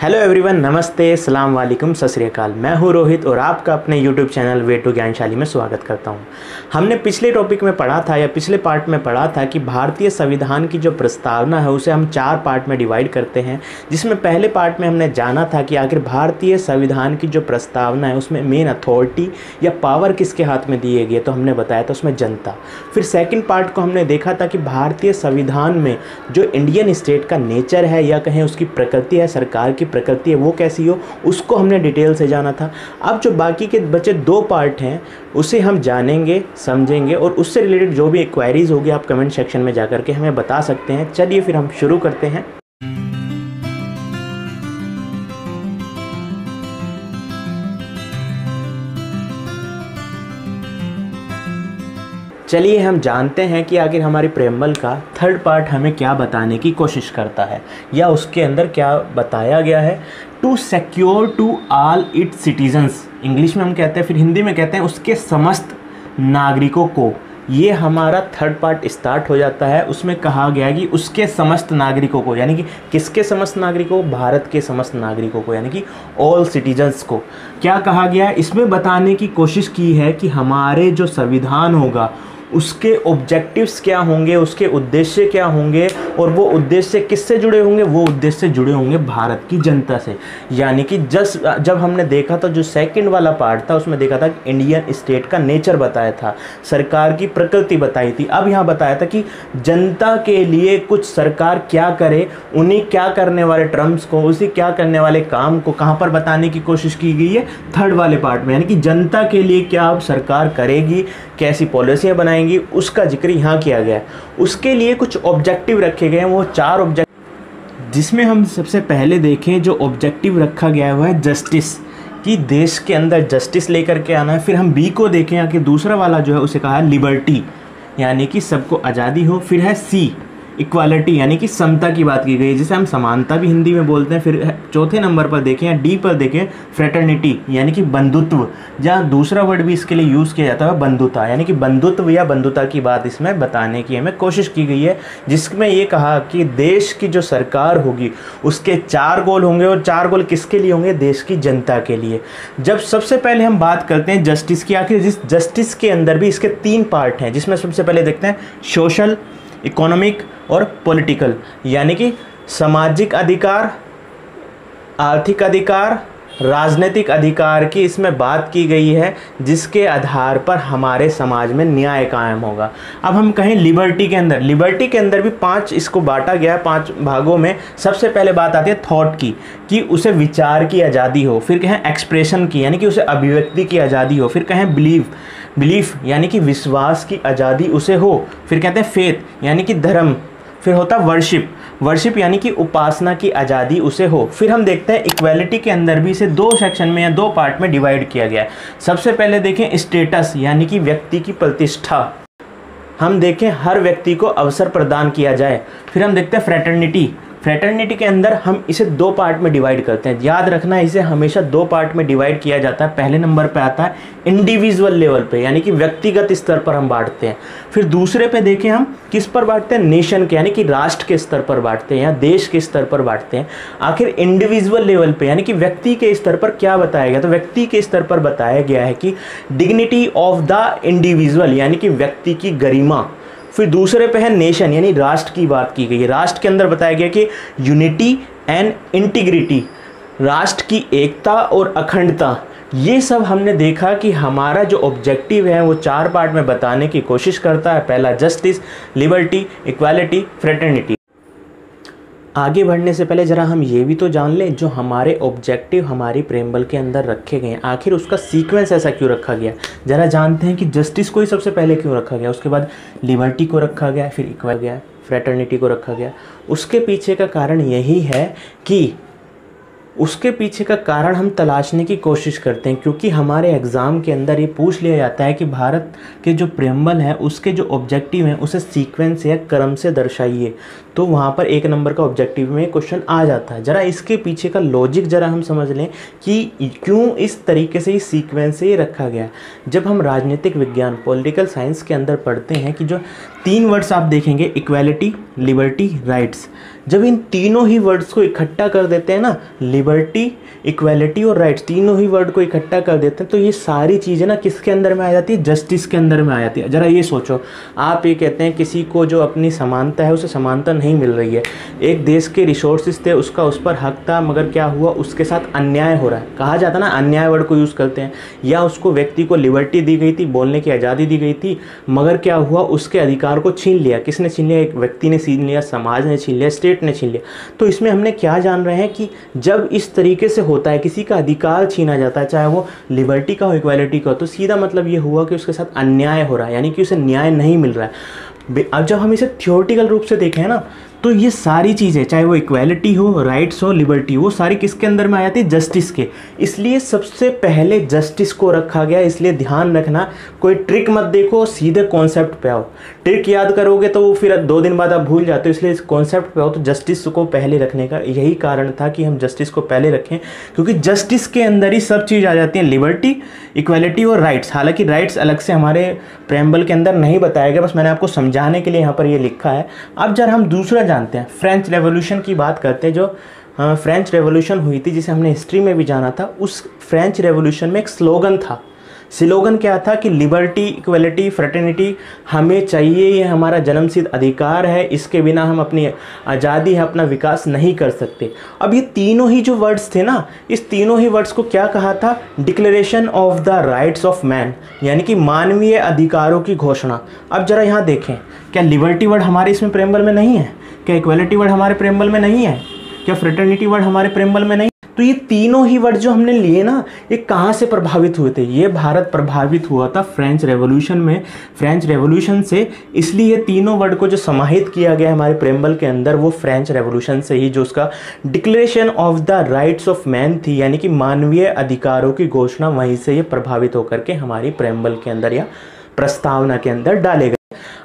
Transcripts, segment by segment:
Hello everyone, नमस्ते, अस्सलाम वालेकुम, सत श्री अकाल। मैं हूं रोहित और आपका अपने यूट्यूब चैनल वे टू ज्ञानशाली में स्वागत करता हूं। हमने पिछले टॉपिक में पढ़ा था या पिछले पार्ट में पढ़ा था कि भारतीय संविधान की जो प्रस्तावना है उसे हम 4 पार्ट में डिवाइड करते हैं, जिसमें पहले पार्ट में हमने जाना था कि आखिर भारतीय संविधान की जो प्रस्तावना है उसमें मेन अथॉरिटी या पावर किसके हाथ में दिए गए, तो हमने बताया था उसमें जनता। फिर सेकेंड पार्ट को हमने देखा था कि भारतीय संविधान में जो इंडियन स्टेट का नेचर है या कहें उसकी प्रकृति है, सरकार की प्रकृति है, वो कैसी हो, उसको हमने डिटेल से जाना था। अब जो बाकी के बचे 2 पार्ट हैं उसे हम जानेंगे, समझेंगे और उससे रिलेटेड जो भी क्वेरीज होगी आप कमेंट सेक्शन में जाकर के हमें बता सकते हैं। चलिए फिर हम शुरू करते हैं। चलिए हम जानते हैं कि आखिर हमारी प्रेम्बल का 3rd पार्ट हमें क्या बताने की कोशिश करता है या उसके अंदर क्या बताया गया है। To secure to all its citizens, English में हम कहते हैं, फिर हिंदी में कहते हैं उसके समस्त नागरिकों को। ये हमारा 3rd पार्ट स्टार्ट हो जाता है। उसमें कहा गया कि उसके समस्त नागरिकों को, यानी कि किसके समस्त नागरिकों, भारत के समस्त नागरिकों को, यानी कि ऑल सिटीजन्स को। क्या कहा गया है, इसमें बताने की कोशिश की है कि हमारे जो संविधान होगा उसके ऑब्जेक्टिव्स क्या होंगे, उसके उद्देश्य क्या होंगे और वो उद्देश्य किससे जुड़े होंगे, वो उद्देश्य जुड़े होंगे भारत की जनता से। यानी कि जब हमने देखा था जो सेकंड वाला पार्ट था उसमें देखा था कि इंडियन स्टेट का नेचर बताया था, सरकार की प्रकृति बताई थी। अब यहाँ बताया था कि जनता के लिए कुछ सरकार क्या करे, उन्हीं क्या करने वाले टर्म्स को, उसी क्या करने वाले काम को कहाँ पर बताने की कोशिश की गई है 3rd वाले पार्ट में। यानी कि जनता के लिए क्या सरकार करेगी, कैसी पॉलिसियाँ बनाएंगी, उसका जिक्र यहाँ किया गया है। उसके लिए कुछ ऑब्जेक्टिव रखे गए हैं, वो 4 ऑब्जेक्टिव, जिसमें हम सबसे पहले देखें जो ऑब्जेक्टिव रखा गया है वो है जस्टिस, कि देश के अंदर जस्टिस लेकर के आना है। फिर हम बी को देखें कि दूसरा वाला जो है उसे कहा है लिबर्टी, यानी कि सबको आज़ादी हो। फिर है सी, इक्वालिटी, यानी कि समता की बात की गई, जिसे हम समानता भी हिंदी में बोलते हैं। फिर चौथे नंबर पर देखें या डी पर देखें फ्रेटर्निटी, यानी कि बंधुत्व, जहाँ दूसरा वर्ड भी इसके लिए यूज़ किया जाता है बंधुता, यानी कि बंधुत्व या बंधुता की बात इसमें बताने की हमें कोशिश की गई है, जिसमें ये कहा कि देश की जो सरकार होगी उसके 4 गोल होंगे और 4 गोल किसके लिए होंगे, देश की जनता के लिए। जब सबसे पहले हम बात करते हैं जस्टिस की, आखिर जिस जस्टिस के अंदर भी इसके 3 पार्ट हैं, जिसमें सबसे पहले देखते हैं सोशल, इकोनॉमिक और पॉलिटिकल, यानी कि सामाजिक अधिकार, आर्थिक अधिकार, राजनीतिक अधिकार की इसमें बात की गई है, जिसके आधार पर हमारे समाज में न्याय कायम होगा। अब हम कहें लिबर्टी के अंदर, लिबर्टी के अंदर भी 5 इसको बांटा गया है 5 भागों में। सबसे पहले बात आती है थॉट की, कि उसे विचार की आज़ादी हो। फिर कहें एक्सप्रेशन की, यानी कि उसे अभिव्यक्ति की आज़ादी हो। फिर कहें बिलीफ, यानी कि विश्वास की आज़ादी उसे हो। फिर कहते हैं फेथ, यानी कि धर्म। फिर होता वर्शिप, यानी कि उपासना की आज़ादी उसे हो। फिर हम देखते हैं इक्वालिटी के अंदर भी इसे 2 सेक्शन में या 2 पार्ट में डिवाइड किया गया है। सबसे पहले देखें स्टेटस, यानी कि व्यक्ति की प्रतिष्ठा, हम देखें हर व्यक्ति को अवसर प्रदान किया जाए। फिर हम देखते हैं फ्रेटर्निटी के अंदर हम इसे 2 पार्ट में डिवाइड करते हैं। याद रखना, इसे हमेशा 2 पार्ट में डिवाइड किया जाता है। पहले नंबर पे आता है इंडिविजुअल लेवल पे, यानी कि व्यक्तिगत स्तर पर हम बांटते हैं। फिर दूसरे पे देखें हम किस पर बांटते हैं, नेशन के, यानी कि राष्ट्र के स्तर पर बांटते हैं या देश के स्तर पर बांटते हैं। आखिर इंडिविजुअल लेवल पे, यानी कि व्यक्ति के स्तर पर क्या बताया गया, तो व्यक्ति के स्तर पर बताया गया है कि डिग्निटी ऑफ द इंडिविजुअल, यानी कि व्यक्ति की गरिमा। फिर दूसरे पे है नेशन, यानी राष्ट्र की बात की गई है। राष्ट्र के अंदर बताया गया कि यूनिटी एंड इंटीग्रिटी, राष्ट्र की एकता और अखंडता। ये सब हमने देखा कि हमारा जो ऑब्जेक्टिव है वो 4 पार्ट में बताने की कोशिश करता है। पहला जस्टिस, लिबर्टी, इक्वालिटी, फ्रेटर्निटी। आगे बढ़ने से पहले ज़रा हम ये भी तो जान लें जो हमारे ऑब्जेक्टिव हमारी प्रेम्बल के अंदर रखे गए हैं, आखिर उसका सीक्वेंस ऐसा क्यों रखा गया। ज़रा जानते हैं कि जस्टिस को ही सबसे पहले क्यों रखा गया, उसके बाद लिबर्टी को रखा गया, फिर इक्वल गया, फ्रेटर्निटी को रखा गया। उसके पीछे का कारण यही है कि उसके पीछे का कारण हम तलाशने की कोशिश करते हैं, क्योंकि हमारे एग्ज़ाम के अंदर ये पूछ लिया जाता है कि भारत के जो प्रेम्बल है उसके जो ऑब्जेक्टिव हैं उसे सीक्वेंस या क्रम से दर्शाइए। तो वहाँ पर 1 नंबर का ऑब्जेक्टिव में क्वेश्चन आ जाता है। ज़रा इसके पीछे का लॉजिक ज़रा हम समझ लें कि क्यों इस तरीके से इस सीक्वेंस से ये रखा गया। जब हम राजनीतिक विज्ञान, पॉलिटिकल साइंस के अंदर पढ़ते हैं कि जो 3 वर्ड्स आप देखेंगे, इक्वालिटी, लिबर्टी, राइट्स, जब इन तीनों ही वर्ड्स को इकट्ठा कर देते हैं ना, लिबर्टी, इक्वालिटी और राइट्स, तीनों ही वर्ड को इकट्ठा कर देते हैं तो ये सारी चीज़ें ना किसके अंदर में आ जाती है, जस्टिस के अंदर में आ जाती है। ज़रा ये सोचो, आप ये कहते हैं किसी को जो अपनी समानता है उसे समानता नहीं मिल रही है, एक देश के रिसोर्सेज थे उसका उस पर हक था, मगर क्या हुआ, उसके साथ अन्याय हो रहा है। कहा जाता ना, अन्याय वर्ड को यूज़ करते हैं। या उसको व्यक्ति को लिबर्टी दी गई थी, बोलने की आज़ादी दी गई थी, मगर क्या हुआ, उसके अधिकार को छीन लिया। किसने छीन लिया, एक व्यक्ति ने छीन लिया, समाज ने छीन लिया, स्टेट ने छीन लिया। तो इसमें हमने क्या जान रहे हैं कि जब इस तरीके से होता है, किसी का अधिकार छीना जाता है, चाहे वो लिबर्टी का हो, इक्वालिटी का हो, तो सीधा मतलब ये हुआ कि उसके साथ अन्याय हो रहा है, यानी कि उसे न्याय नहीं मिल रहा है। अब जब हम इसे थ्योरेटिकल रूप से देखें ना, तो ये सारी चीज़ें, चाहे वो इक्वालिटी हो, राइट्स हो, लिबर्टी, वो सारी किसके अंदर में आ जाती है, जस्टिस के। इसलिए सबसे पहले जस्टिस को रखा गया। इसलिए ध्यान रखना, कोई ट्रिक मत देखो, सीधे कॉन्सेप्ट पे आओ। ट्रिक याद करोगे तो वो फिर 2 दिन बाद आप भूल जाते हो, इसलिए इस कॉन्सेप्ट पे आओ। तो जस्टिस को पहले रखने का यही कारण था कि हम जस्टिस को पहले रखें, क्योंकि जस्टिस के अंदर ही सब चीज़ आ जाती है, लिबर्टी, इक्वालिटी और राइट्स। हालांकि राइट्स अलग से हमारे प्रेम्बल के अंदर नहीं बताया गया, बस मैंने आपको समझाने के लिए यहाँ पर ये लिखा है। अब जब हम दूसरा जानते हैं, फ्रेंच रेवोल्यूशन की बात करते हैं। जो फ्रेंच रेवोल्यूशन हुई थी, जिसे हमने हिस्ट्री में भी जाना था, उस फ्रेंच रेवोल्यूशन में एक स्लोगन था। स्लोगन क्या था कि लिबर्टी, इक्वलिटी, फ्रेटर्निटी हमें चाहिए, ये हमारा जन्मसिद्ध अधिकार है, इसके बिना हम अपनी आज़ादी है, अपना विकास नहीं कर सकते। अब ये तीनों ही जो वर्ड्स थे ना, इस तीनों ही वर्ड्स को क्या कहा था, declaration of the rights of man, यानी कि मानवीय अधिकारों की घोषणा। अब जरा यहाँ देखें, क्या लिबर्टी वर्ड हमारे इसमें प्रेम्बल में नहीं है, क्या इक्वलिटी वर्ड हमारे प्रेम्बल में नहीं है, क्या फ्रेटर्निटी वर्ड हमारे प्रेम्बल में नहीं। तो ये तीनों ही वर्ड जो हमने लिए ना, ये कहाँ से प्रभावित हुए थे, ये भारत प्रभावित हुआ था फ्रेंच रेवोल्यूशन में, फ्रेंच रेवोल्यूशन से। इसलिए ये तीनों वर्ड को जो समाहित किया गया हमारे प्रेम्बल के अंदर, वो फ्रेंच रेवोल्यूशन से ही, जो उसका declaration of the rights of man थी, यानी कि मानवीय अधिकारों की घोषणा, वहीं से ये प्रभावित होकर के हमारी प्रेम्बल के अंदर या प्रस्तावना के अंदर डाले गए।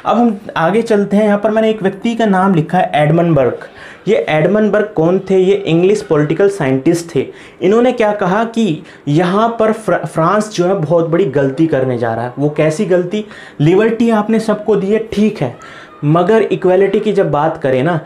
अब हम आगे चलते हैं। यहाँ पर मैंने एक व्यक्ति का नाम लिखा है, एडमंड बर्ग। ये एडमंड बर्ग कौन थे, ये इंग्लिश पॉलिटिकल साइंटिस्ट थे। इन्होंने क्या कहा कि यहाँ पर फ्रांस जो है बहुत बड़ी गलती करने जा रहा है। वो कैसी गलती, लिबर्टी आपने सबको दी है, ठीक है, मगर इक्वालिटी की जब बात करें ना,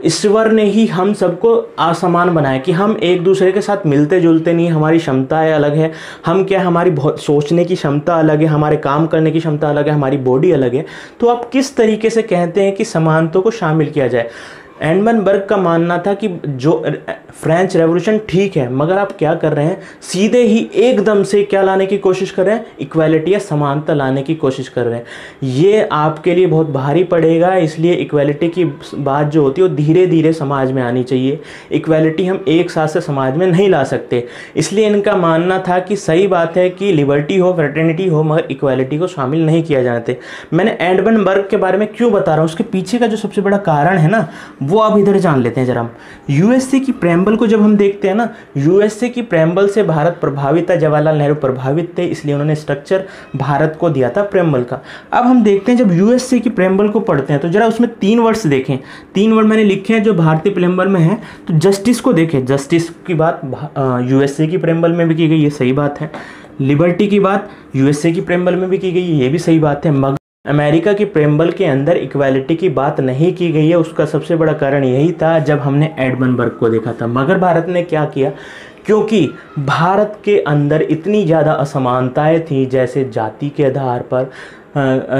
ईश्वर ने ही हम सबको असमान बनाया कि हम एक दूसरे के साथ मिलते जुलते नहीं, हमारी क्षमताएं अलग है, हम क्या, हमारी बहुत सोचने की क्षमता अलग है, हमारे काम करने की क्षमता अलग है, हमारी बॉडी अलग है। तो आप किस तरीके से कहते हैं कि समानता को शामिल किया जाए। एडमंड बर्ग का मानना था कि जो फ्रेंच रेवोल्यूशन ठीक है, मगर आप क्या कर रहे हैं, सीधे ही एकदम से क्या लाने की कोशिश कर रहे हैं, इक्वालिटी या समानता लाने की कोशिश कर रहे हैं। ये आपके लिए बहुत भारी पड़ेगा। इसलिए इक्वालिटी की बात जो होती है वो धीरे धीरे समाज में आनी चाहिए। इक्वालिटी हम एक साथ से समाज में नहीं ला सकते। इसलिए इनका मानना था कि सही बात है कि लिबर्टी हो, फ्रेटर्निटी हो, मगर इक्वालिटी को शामिल नहीं किया जाते। मैंने एडमंड बर्ग के बारे में क्यों बता रहा हूँ, उसके पीछे का जो सबसे बड़ा कारण है ना, वो आप इधर जान लेते हैं जरा। हम यूएसए की प्रेम्बल को जब हम देखते हैं ना, यूएसए की प्रेम्बल से भारत प्रभावित है, जवाहरलाल नेहरू प्रभावित थे, इसलिए उन्होंने स्ट्रक्चर भारत को दिया था प्रेम्बल का। अब हम देखते हैं जब यूएसए की प्रेम्बल को पढ़ते हैं तो जरा उसमें 3 वर्ड्स देखें, 3 वर्ड मैंने लिखे हैं जो भारतीय प्रेम्बल में है। तो जस्टिस को देखें, जस्टिस की बात यूएसए की प्रेम्बल में भी की गई, ये सही बात है। लिबर्टी की बात यूएसए की प्रेम्बल में भी की गई, ये भी सही बात है। मगर अमेरिका की प्रेम्बल के अंदर इक्वालिटी की बात नहीं की गई है। उसका सबसे बड़ा कारण यही था जब हमने एडमंड बर्ग को देखा था। मगर भारत ने क्या किया, क्योंकि भारत के अंदर इतनी ज़्यादा असमानताएं थी, जैसे जाति के आधार पर,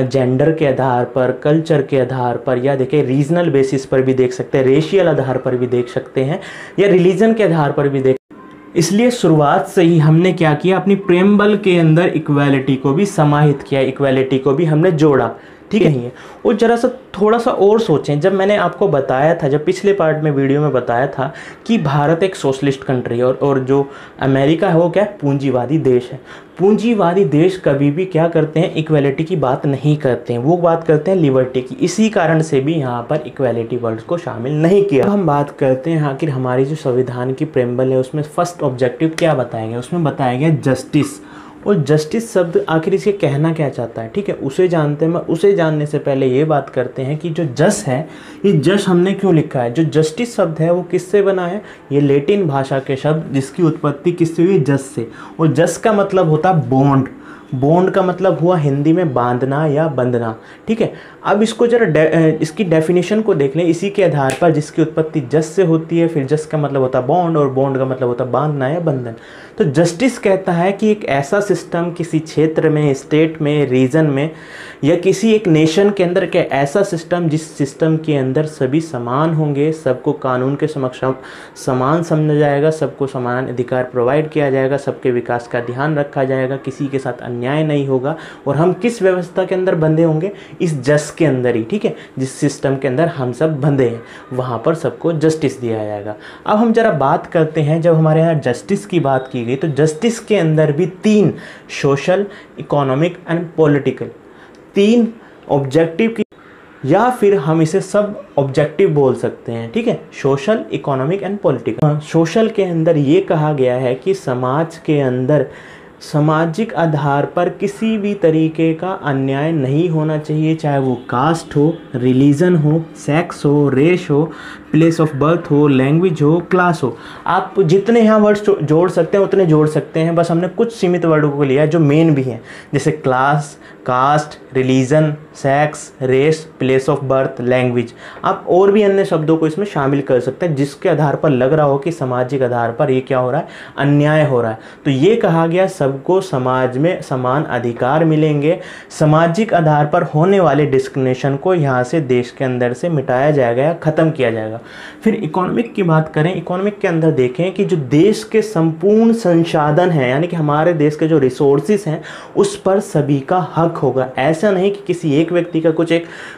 जेंडर के आधार पर, कल्चर के आधार पर, या देखिए रीजनल बेसिस पर भी देख सकते हैं, रेशियल आधार पर भी देख सकते हैं, या रिलीजन के आधार पर भी देख। इसलिए शुरुआत से ही हमने क्या किया, अपनी प्रेम्बल के अंदर इक्वालिटी को भी समाहित किया, इक्वालिटी को भी हमने जोड़ा। ठीक है। और जरा सा थोड़ा सा और सोचें, जब मैंने आपको बताया था, जब पिछले पार्ट में वीडियो में बताया था कि भारत एक सोशलिस्ट कंट्री है और जो अमेरिका है वो क्या है, पूंजीवादी देश है। पूंजीवादी देश कभी भी क्या करते हैं, इक्वालिटी की बात नहीं करते हैं, वो बात करते हैं लिबर्टी की। इसी कारण से भी यहाँ पर इक्वालिटी वर्ड्स को शामिल नहीं किया। हम बात करते हैं आखिर हमारी जो संविधान की प्रेम्बल है उसमें फर्स्ट ऑब्जेक्टिव क्या बताया गया, उसमें बताया गया जस्टिस। और जस्टिस शब्द आखिर इसे कहना क्या चाहता है, ठीक है, उसे जानते हैं। उसे जानने से पहले ये बात करते हैं कि जो जस है, ये जस हमने क्यों लिखा है। जो जस्टिस शब्द है वो किससे बना है, ये लैटिन भाषा के शब्द जिसकी उत्पत्ति किससे हुई, जस से। और जस का मतलब होता है बॉन्ड। बॉन्ड का मतलब हुआ हिंदी में बांधना या बंधना, ठीक है। अब इसको जरा इसकी डेफिनेशन को देख लें। इसी के आधार पर जिसकी उत्पत्ति जस से होती है, फिर जस का मतलब होता है बॉन्ड और बॉन्ड का मतलब होता है बांधना या बंधन। तो जस्टिस कहता है कि एक ऐसा सिस्टम किसी क्षेत्र में, स्टेट में, रीजन में या किसी एक नेशन के अंदर के ऐसा सिस्टम जिस सिस्टम के अंदर सभी समान होंगे, सबको कानून के समक्ष समान समझा जाएगा, सबको समान अधिकार प्रोवाइड किया जाएगा, सबके विकास का ध्यान रखा जाएगा, किसी के साथ अन्याय नहीं होगा। और हम किस व्यवस्था के अंदर बंधे होंगे? इस जस के अंदर ही, ठीक है। जिस सिस्टम के अंदर हम सब बंधे हैं वहाँ पर सबको जस्टिस दिया जाएगा। अब हम जरा बात करते हैं, जब हमारे यहाँ जस्टिस की बात की गई तो जस्टिस के अंदर भी 3 social, economic and political, 3 objective की, या फिर हम इसे सब ऑब्जेक्टिव बोल सकते हैं, ठीक है। Social, economic and political. Social के अंदर ये कहा गया है कि समाज के अंदर सामाजिक आधार पर किसी भी तरीके का अन्याय नहीं होना चाहिए, चाहे वो कास्ट हो, रिलीजन हो, सेक्स हो, रेस हो, प्लेस ऑफ बर्थ हो, लैंग्वेज हो, क्लास हो। आप जितने यहाँ वर्ड्स जोड़ सकते हैं उतने जोड़ सकते हैं, बस हमने कुछ सीमित वर्डों को लिया है जो मेन भी हैं, जैसे class, caste, religion, sex, race, place of birth, language. आप और भी अन्य शब्दों को इसमें शामिल कर सकते हैं जिसके आधार पर लग रहा हो कि सामाजिक आधार पर ये क्या हो रहा है, अन्याय हो रहा है। तो ये कहा गया सबको समाज में समान अधिकार मिलेंगे, सामाजिक आधार पर होने वाले डिस्क्रिमिनेशन को यहाँ से देश के अंदर से मिटाया जाएगा या ख़त्म किया जाएगा। फिर इकोनॉमिक की बात करें, इकोनॉमिक के अंदर देखें कि जो देश के संपूर्ण संसाधन हैं, यानी कि हमारे देश के जो रिसोर्सेज हैं उस पर सभी का हक होगा। ऐसा नहीं कि किसी एक व्यक्ति का,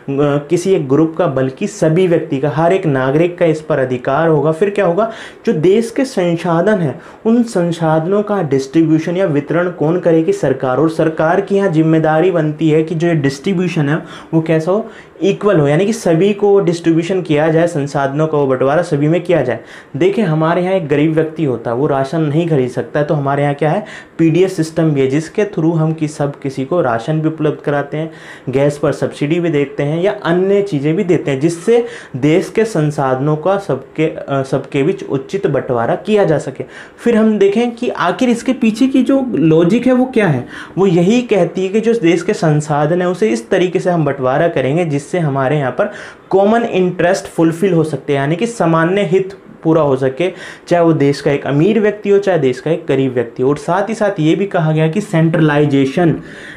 किसी एक ग्रुप का, बल्कि सभी व्यक्ति का, हर एक नागरिक का इस पर अधिकार होगा। फिर क्या होगा, जो देश के संसाधन हैं उन संसाधनों का डिस्ट्रीब्यूशन या वितरण कौन करेगी? सरकार। और सरकार की यहाँ जिम्मेदारी बनती है कि जो ये डिस्ट्रीब्यूशन है वो कैसा हो, इक्वल हो, यानी कि सभी को डिस्ट्रीब्यूशन किया जाए, संसाधनों का वो बंटवारा सभी में किया जाए। देखिए हमारे यहाँ एक गरीब व्यक्ति होता है, वो राशन नहीं खरीद सकता है, तो हमारे यहाँ क्या है, पीडीएस सिस्टम भी है जिसके थ्रू हम किसी को राशन भी उपलब्ध कराते हैं, गैस पर सब्सिडी भी देते हैं या अन्य चीज़ें भी देते हैं, जिससे देश के संसाधनों का सबके बीच उचित बंटवारा किया जा सके। फिर हम देखें कि आखिर इसके पीछे की जो लॉजिक है वो क्या है। वो यही कहती है कि जो देश के संसाधन है उसे इस तरीके से हम बंटवारा करेंगे जिससे हमारे यहाँ पर कॉमन इंटरेस्ट फुलफिल हो सकते हैं, यानी कि सामान्य हित पूरा हो सके, चाहे वो देश का एक अमीर व्यक्ति हो चाहे देश का एक गरीब व्यक्ति हो। और साथ ही साथ ये भी कहा गया कि सेंट्रलाइजेशन,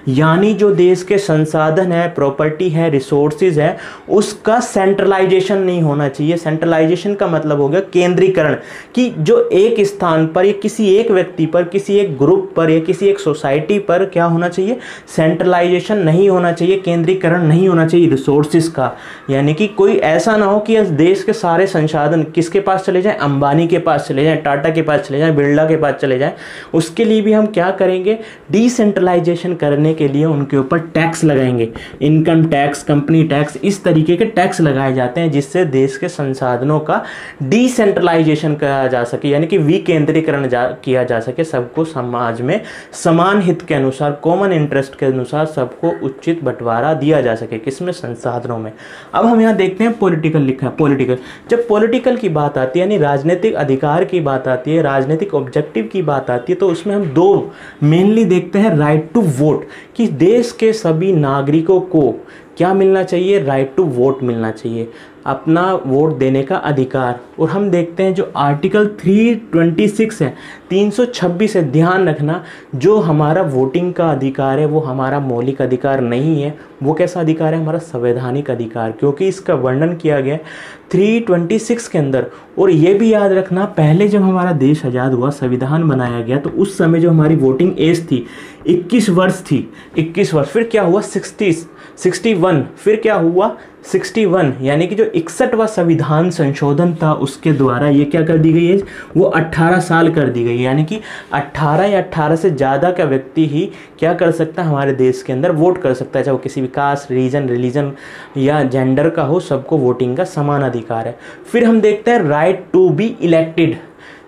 यानी जो देश के संसाधन है, प्रॉपर्टी है, रिसोर्सेज है, उसका सेंट्रलाइजेशन नहीं होना चाहिए। सेंट्रलाइजेशन का मतलब हो गया केंद्रीकरण, कि जो एक स्थान पर या किसी एक व्यक्ति पर, किसी एक ग्रुप पर या किसी एक सोसाइटी पर क्या होना चाहिए, सेंट्रलाइजेशन नहीं होना चाहिए, केंद्रीकरण नहीं होना चाहिए रिसोर्सेज का। यानी कि कोई ऐसा ना हो कि देश के सारे संसाधन किसके पास चले जाए, अंबानी के पास चले जाए, टाटा के पास चले जाए, बिरला के पास चले जाए। उसके लिए भी हम क्या करेंगे, डिसेंट्रलाइजेशन करने के लिए उनके ऊपर टैक्स लगाएंगे, इनकम टैक्स, कंपनी टैक्स, इस तरीके के टैक्स लगाए जाते हैं जिससे देश के संसाधनों का डिसेंट्रलाइजेशन किया जा सके, यानी कि विकेंद्रीकरण किया जा सके, सबको समाज में समान हित के अनुसार, कॉमन इंटरेस्ट के अनुसार सबको उचित बंटवारा दिया जा सके, किसमें, संसाधनों में। अब हम यहाँ देखते हैं पॉलिटिकल लिखा है। पॉलिटिकल, जब पॉलिटिकल की बात आती है यानी राजनीतिक अधिकार की बात आती है, राजनीतिक ऑब्जेक्टिव की बात आती है, तो उसमें हम 2 मेनली देखते हैं। राइट टू वोट, कि देश के सभी नागरिकों को क्या मिलना चाहिए, राइट टू वोट मिलना चाहिए, अपना वोट देने का अधिकार। और हम देखते हैं जो आर्टिकल 326 है, 326 है, ध्यान रखना, जो हमारा वोटिंग का अधिकार है वो हमारा मौलिक अधिकार नहीं है, वो कैसा अधिकार है, हमारा संवैधानिक अधिकार, क्योंकि इसका वर्णन किया गया 326 के अंदर। और ये भी याद रखना, पहले जब हमारा देश आज़ाद हुआ, संविधान बनाया गया, तो उस समय जो हमारी वोटिंग एज थी 21 वर्ष थी, 21 वर्ष। फिर क्या हुआ, 61, फिर क्या हुआ 61, यानी कि जो 61वां संविधान संशोधन था उसके द्वारा ये क्या कर दी गई है, वो 18 साल कर दी गई, यानी कि 18 या 18 से ज़्यादा का व्यक्ति ही क्या कर सकता है, हमारे देश के अंदर वोट कर सकता है, चाहे वो किसी भी कास्ट, रिलीजन या जेंडर का हो, सबको वोटिंग का समान अधिकार है। फिर हम देखते हैं right to be elected,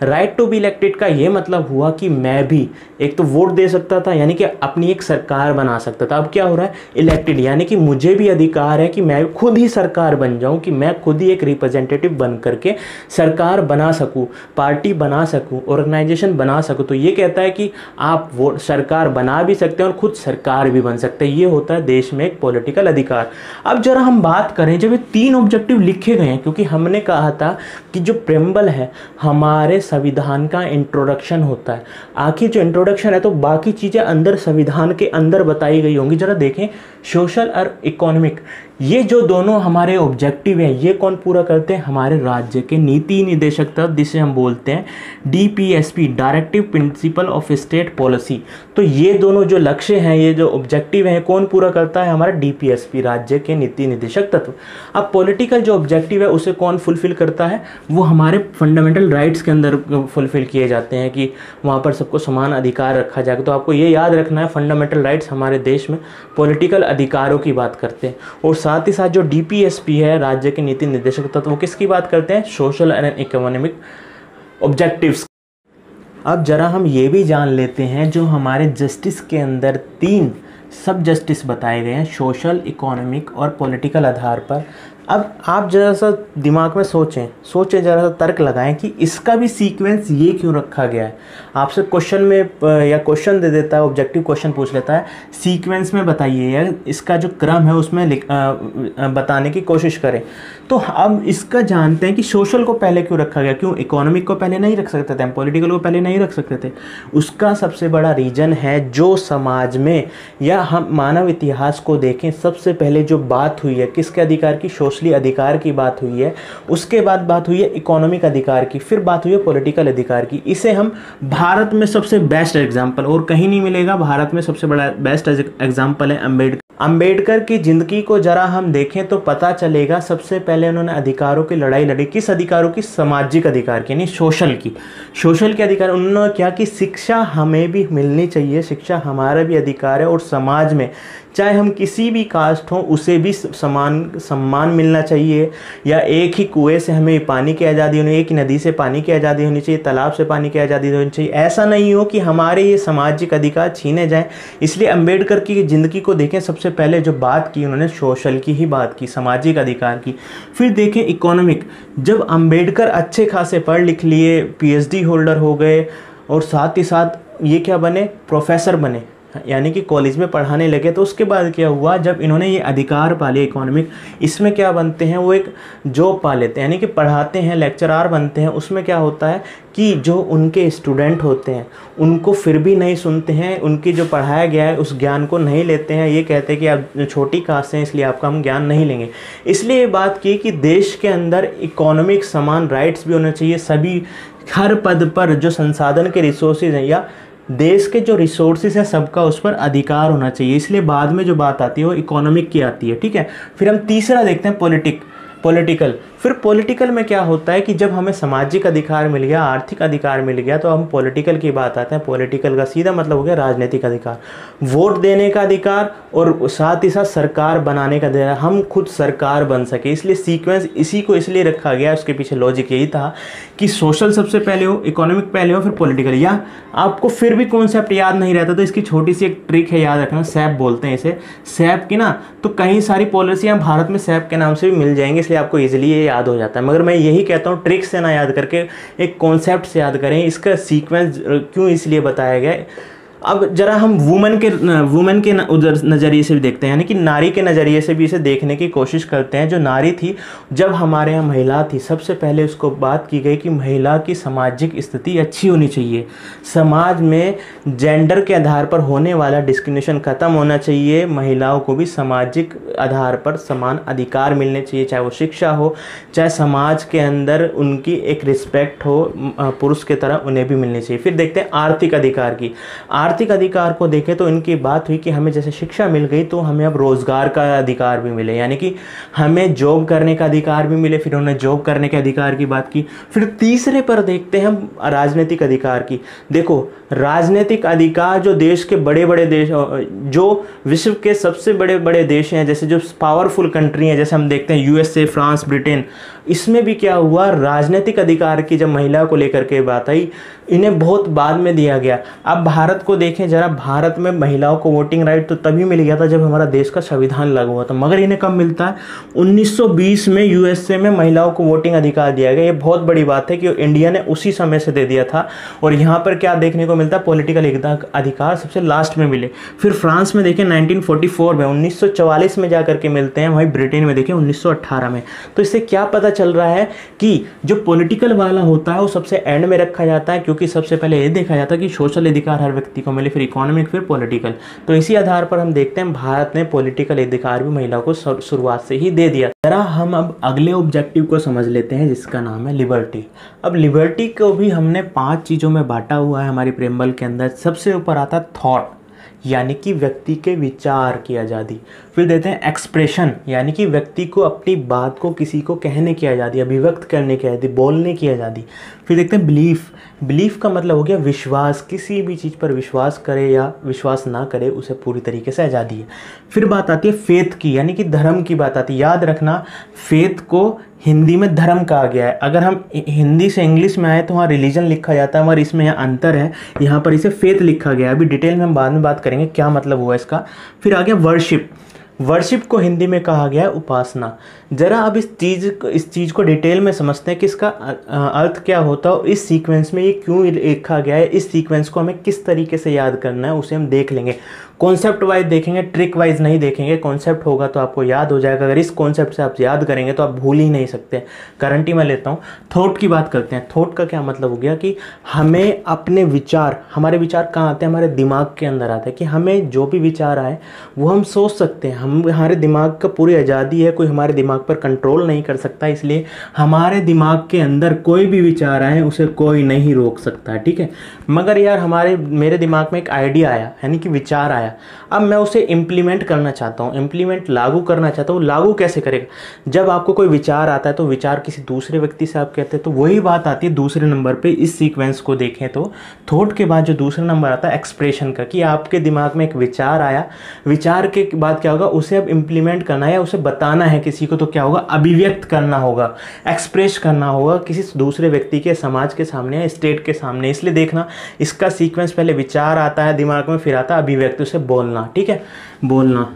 right to be elected का ये मतलब हुआ कि मैं भी एक तो वोट दे सकता था, यानी कि अपनी एक सरकार बना सकता था। अब क्या हो रहा है, इलेक्टेड, यानी कि मुझे भी अधिकार है कि मैं खुद ही सरकार बन जाऊं, कि मैं खुद ही एक रिप्रेजेंटेटिव बन करके सरकार बना सकूं, पार्टी बना सकूं, ऑर्गेनाइजेशन बना सकूं। तो ये कहता है कि आप वो सरकार बना भी सकते हैं और खुद सरकार भी बन सकते हैं। ये होता है देश में एक पॉलिटिकल अधिकार। अब जरा हम बात करें, जब ये 3 ऑब्जेक्टिव लिखे गए हैं, क्योंकि हमने कहा था कि जो प्रेम्बल है हमारे संविधान का इंट्रोडक्शन होता है। आखिर जो इंट्रोडक्शन है तो बाकी चीज़ें अंदर संविधान के अंदर बताई गई होंगी। जरा देखें, सोशल और इकोनॉमिक, ये जो दोनों हमारे ऑब्जेक्टिव हैं, ये कौन पूरा करते हैं, हमारे राज्य के नीति निदेशक तत्व, जिसे हम बोलते हैं DPSP, directive principle of state policy. तो ये दोनों जो लक्ष्य हैं, ये जो ऑब्जेक्टिव हैं, कौन पूरा करता है, हमारा डीपीएसपी, राज्य के नीति निदेशक तत्व। अब पॉलिटिकल जो ऑब्जेक्टिव है उसे कौन फुलफिल करता है, वो हमारे फंडामेंटल राइट्स के अंदर फुलफिल किए जाते हैं कि वहाँ पर सबको समान अधिकार रखा जाएगा। तो आपको ये याद रखना है, फंडामेंटल राइट्स हमारे देश में पॉलिटिकल अधिकारों की बात करते हैं। और साथ ही साथ जो डीपीएसपी है, राज्य के नीति निर्देशक तत्व, वो किसकी बात करते हैं, सोशल एंड इकोनॉमिक ऑब्जेक्टिव्स। अब जरा हम ये भी जान लेते हैं, जो हमारे जस्टिस के अंदर 3 सब जस्टिस बताए गए हैं, सोशल, इकोनॉमिक और पॉलिटिकल आधार पर। अब आप जरा सा दिमाग में सोचें, जरा सा तर्क लगाएं कि इसका भी सीक्वेंस ये क्यों रखा गया है। आपसे क्वेश्चन में या क्वेश्चन दे देता है, ऑब्जेक्टिव क्वेश्चन पूछ लेता है, सीक्वेंस में बताइए, या इसका जो क्रम है उसमें बताने की कोशिश करें। तो अब इसका जानते हैं कि सोशल को पहले क्यों रखा गया, क्यों इकोनॉमिक को पहले नहीं रख सकते थे, हम पॉलिटिकल को पहले नहीं रख सकते थे। उसका सबसे बड़ा रीज़न है, जो समाज में या हम मानव इतिहास को देखें, सबसे पहले जो बात हुई है किसके अधिकार की, सोशली अधिकार की बात हुई है। उसके बाद बात हुई है इकोनॉमिक अधिकार की, फिर बात हुई है पॉलिटिकल अधिकार की। इसे हम भारत में सबसे बेस्ट एग्जाम्पल, और कहीं नहीं मिलेगा, भारत में सबसे बड़ा बेस्ट एग्जाम्पल है अंबेडकर की ज़िंदगी को जरा हम देखें तो पता चलेगा, सबसे पहले उन्होंने अधिकारों की लड़ाई लड़ी। किस अधिकारों की, सामाजिक अधिकार की, यानी सोशल के अधिकार। उन्होंने क्या कि शिक्षा हमें भी मिलनी चाहिए, शिक्षा हमारा भी अधिकार है, और समाज में चाहे हम किसी भी कास्ट हों उसे भी सम्मान मिलना चाहिए। या एक ही कुएं से हमें पानी की आज़ादी होनी, एक ही नदी से पानी की आज़ादी होनी चाहिए, तालाब से पानी की आज़ादी होनी चाहिए। ऐसा नहीं हो कि हमारे ये सामाजिक अधिकार छीने जाएं। इसलिए अंबेडकर की ज़िंदगी को देखें, सबसे पहले जो बात की उन्होंने सोशल की ही बात की, सामाजिक अधिकार की। फिर देखें इकोनॉमिक, जब अंबेडकर अच्छे खासे पढ़ लिख लिए, पीएचडी होल्डर हो गए, और साथ ही साथ ये क्या बने, प्रोफेसर बने, यानी कि कॉलेज में पढ़ाने लगे। तो उसके बाद क्या हुआ, जब इन्होंने ये अधिकार पा लिए इकोनॉमिक, इसमें क्या बनते हैं, वो एक जॉब पा लेते हैं, यानी कि पढ़ाते हैं, लेक्चरार बनते हैं। उसमें क्या होता है कि जो उनके स्टूडेंट होते हैं उनको फिर भी नहीं सुनते हैं, उनकी जो पढ़ाया गया है उस ज्ञान को नहीं लेते हैं। ये कहते हैं कि आप छोटी कास्ट हैं इसलिए आपका हम ज्ञान नहीं लेंगे। इसलिए ये बात की कि देश के अंदर इकोनॉमिक समान राइट्स भी होने चाहिए, सभी हर पद पर जो संसाधन के रिसोर्सेज हैं या देश के जो रिसोर्सेज है सबका उस पर अधिकार होना चाहिए। इसलिए बाद में जो बात आती है वो इकोनॉमिक की आती है, ठीक है। फिर हम तीसरा देखते हैं पॉलिटिकल। फिर पॉलिटिकल में क्या होता है कि जब हमें सामाजिक अधिकार मिल गया, आर्थिक अधिकार मिल गया, तो हम पॉलिटिकल की बात आते हैं। पॉलिटिकल का सीधा मतलब हो गया राजनीतिक अधिकार, वोट देने का अधिकार, और साथ ही साथ सरकार बनाने का अधिकार, हम खुद सरकार बन सके। इसलिए सीक्वेंस इसी को इसलिए रखा गया, उसके पीछे लॉजिक यही था कि सोशल सबसे पहले हो, इकोनॉमिक पहले हो, फिर पॉलिटिकल। या आपको फिर भी कॉन्सेप्ट याद नहीं रहता तो इसकी छोटी सी एक ट्रिक है, याद रखना, सैप बोलते हैं इसे, सैप की ना। तो कई सारी पॉलिसियाँ भारत में सैप के नाम से भी मिल जाएंगी, इसलिए आपको ईजिली ये याद हो जाता है। मगर मैं यही कहता हूँ, ट्रिक से ना याद करके एक कॉन्सेप्ट से याद करें। इसका सीक्वेंस क्यों इसलिए बताया गया है। अब जरा हम वुमेन के उधर नज़रिए से भी देखते हैं, यानी कि नारी के नज़रिए से भी इसे देखने की कोशिश करते हैं। जो नारी थी, जब हमारे यहाँ महिला थी, सबसे पहले उसको बात की गई कि महिला की सामाजिक स्थिति अच्छी होनी चाहिए, समाज में जेंडर के आधार पर होने वाला डिस्क्रिमिनेशन ख़त्म होना चाहिए, महिलाओं को भी सामाजिक आधार पर समान अधिकार मिलने चाहिए, चाहे वो शिक्षा हो, चाहे समाज के अंदर उनकी एक रिस्पेक्ट हो, पुरुष की तरह उन्हें भी मिलनी चाहिए। फिर देखते हैं आर्थिक अधिकार की। आर्थिक अधिकार को देखें तो इनकी बात हुई कि हमें जैसे शिक्षा मिल गई तो हमें अब रोजगार का अधिकार भी मिले, यानी कि हमें जॉब करने का अधिकार भी मिले। फिर उन्होंने जॉब करने के अधिकार की बात की। फिर तीसरे पर देखते हैं हम राजनीतिक अधिकार की। देखो, राजनीतिक अधिकार जो देश के बड़े बड़े देश, जो विश्व के सबसे बड़े बड़े देश हैं, जैसे जो पावरफुल कंट्री हैं, जैसे हम देखते हैं यूएसए, फ्रांस, ब्रिटेन, इसमें भी क्या हुआ, राजनीतिक अधिकार की जब महिला को लेकर के बात आई, इन्हें बहुत बाद में दिया गया। अब भारत को देखें जरा, भारत में महिलाओं को वोटिंग राइट तो तभी मिल गया था जब हमारा देश का संविधान लागू हुआ था, मगर इन्हें कब मिलता है, 1920 में यूएसए में महिलाओं को वोटिंग अधिकार दिया गया। ये बहुत बड़ी बात है कि इंडिया ने उसी समय से दे दिया था। और यहाँ पर क्या देखने को मिलता है, पॉलिटिकल अधिकार सबसे लास्ट में मिले। फिर फ्रांस में देखें 1944 में, 1944 में जाकर के मिलते हैं। वहीं ब्रिटेन में देखें 1918 में। तो इससे क्या पता चल रहा है कि जो पॉलिटिकल वाला होता है वो सबसे एंड में रखा जाता है, क्योंकि सबसे पहले ये देखा जाता है कि सोशल अधिकार हर व्यक्ति को मिले, फिर इकोनॉमिक, फिर पॉलिटिकल। तो इसी आधार पर हम देखते हैं भारत ने पॉलिटिकल अधिकार भी महिलाओं को शुरुआत से ही दे दिया। जरा हम अब अगले ऑब्जेक्टिव को समझ लेते हैं जिसका नाम है लिबर्टी। अब लिबर्टी को भी हमने 5 चीज़ों में बांटा हुआ है हमारी प्रेमबल के अंदर। सबसे ऊपर आता है थॉट, यानी कि व्यक्ति के विचार की आज़ादी। फिर देते हैं एक्सप्रेशन, यानी कि व्यक्ति को अपनी बात को किसी को कहने की आज़ादी, अभिव्यक्त करने की आज़ादी, बोलने की आज़ादी। फिर देखते हैं बिलीफ। बिलीफ का मतलब हो गया विश्वास, किसी भी चीज़ पर विश्वास करे या विश्वास ना करे उसे पूरी तरीके से आज़ादी है। फिर बात आती है फेथ की, यानी कि धर्म की बात आती है। याद रखना, फेथ को हिंदी में धर्म कहा गया है। अगर हम हिंदी से इंग्लिश में आए तो वहाँ रिलीजन लिखा जाता है, मगर इसमें यहाँ अंतर है, यहाँ पर इसे फेथ लिखा गया है। अभी डिटेल में हम बाद में बात करेंगे क्या मतलब हुआ इसका। फिर आ गया वर्शिप। वर्शिप को हिंदी में कहा गया है उपासना। जरा अब इस चीज़ को डिटेल में समझते हैं कि इसका अर्थ क्या होता है, इस सीक्वेंस में ये क्यों लिखा गया है, इस सीक्वेंस को हमें किस तरीके से याद करना है उसे हम देख लेंगे। कॉन्सेप्ट वाइज देखेंगे, ट्रिक वाइज नहीं देखेंगे। कॉन्सेप्ट होगा तो आपको याद हो जाएगा। अगर इस कॉन्सेप्ट से आप याद करेंगे तो आप भूल ही नहीं सकते। गारंटी मैं लेता हूँ। थॉट की बात करते हैं। थॉट का क्या मतलब हो गया कि हमें अपने विचार, हमारे विचार कहाँ आते हैं, हमारे दिमाग के अंदर आते हैं, कि हमें जो भी विचार आए वो हम सोच सकते हैं। हमारे दिमाग का पूरी आज़ादी है, कोई हमारे दिमाग पर कंट्रोल नहीं कर सकता। इसलिए हमारे दिमाग के अंदर कोई भी विचार आए उसे कोई नहीं रोक सकता, ठीक है। मगर यार मेरे दिमाग में एक आइडिया आया, यानी कि विचार आया, अब मैं उसे इम्प्लीमेंट करना चाहता हूँ, इम्प्लीमेंट लागू करना चाहता हूँ। लागू कैसे करेगा, जब आपको कोई विचार आता है तो विचार किसी दूसरे व्यक्ति से आप कहते हैं, तो वही बात आती है दूसरे नंबर पे। इस सीक्वेंस को देखें तो थॉट के बाद जो दूसरा नंबर आता है एक्सप्रेशन का, कि आपके दिमाग में एक विचार आया, विचार के बाद क्या होगा, उसे अब इम्प्लीमेंट करना है या उसे बताना है किसी को, तो क्या होगा, अभिव्यक्त करना होगा, एक्सप्रेस करना होगा किसी दूसरे व्यक्ति के, समाज के सामने या स्टेट के सामने। इसलिए देखना, इसका सीक्वेंस पहले विचार आता है दिमाग में, फिर आता है अभिव्यक्त, उसे बोलना, ठीक है, बोलना।